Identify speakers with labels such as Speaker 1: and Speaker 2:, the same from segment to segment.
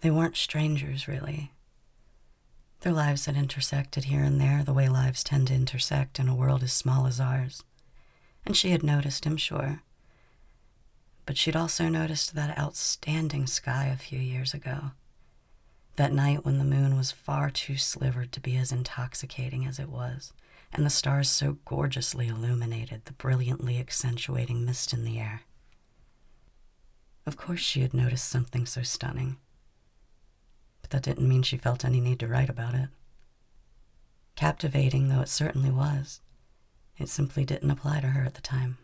Speaker 1: They weren't strangers, really. Their lives had intersected here and there the way lives tend to intersect in a world as small as ours. And she had noticed him, sure. But she'd also noticed that outstanding sky a few years ago. That night when the moon was far too slivered to be as intoxicating as it was, and the stars so gorgeously illuminated the brilliantly accentuating mist in the air. Of course she had noticed something so stunning. But that didn't mean she felt any need to write about it. Captivating though it certainly was, it simply didn't apply to her at the time.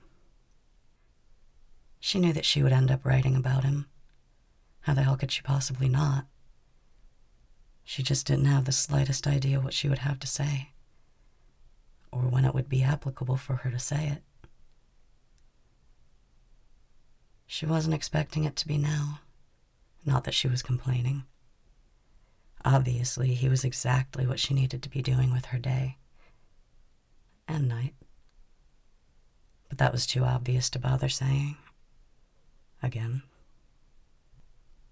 Speaker 1: She knew that she would end up writing about him. How the hell could she possibly not? She just didn't have the slightest idea what she would have to say, or when it would be applicable for her to say it. She wasn't expecting it to be now. Not that she was complaining. Obviously, he was exactly what she needed to be doing with her day and night. But that was too obvious to bother saying. Again.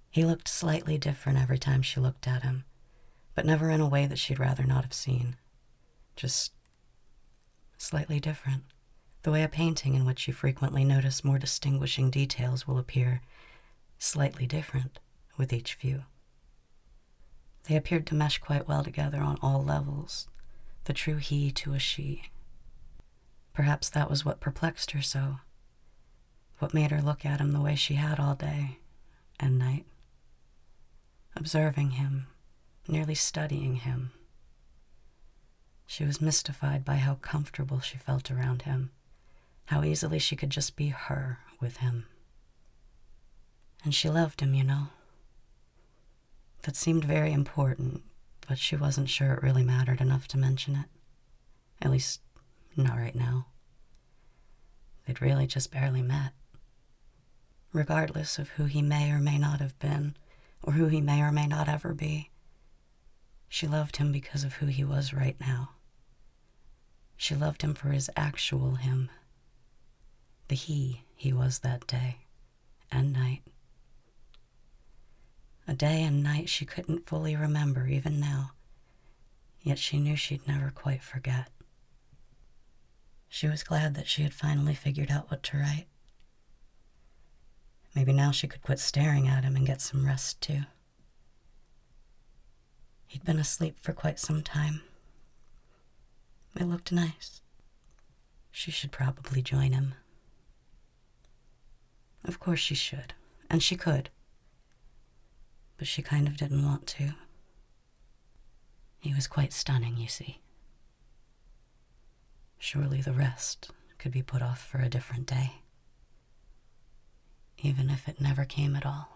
Speaker 1: He looked slightly different every time she looked at him, but never in a way that she'd rather not have seen. Just slightly different, the way a painting in which you frequently notice more distinguishing details will appear slightly different with each view. They appeared to mesh quite well together on all levels, the true he to a she. Perhaps that was what perplexed her so, what made her look at him the way she had all day and night, observing him, nearly studying him. She was mystified by how comfortable she felt around him, how easily she could just be her with him. And she loved him, you know. That seemed very important, but she wasn't sure it really mattered enough to mention it. At least, not right now. They'd really just barely met. Regardless of who he may or may not have been, or who he may or may not ever be, she loved him because of who he was right now. She loved him for his actual him, the he was that day and night. A day and night she couldn't fully remember even now, yet she knew she'd never quite forget. She was glad that she had finally figured out what to write. Maybe now she could quit staring at him and get some rest too. He'd been asleep for quite some time. It looked nice. She should probably join him. Of course she should, and she could. But she kind of didn't want to. He was quite stunning, you see. Surely the rest could be put off for a different day, even if it never came at all.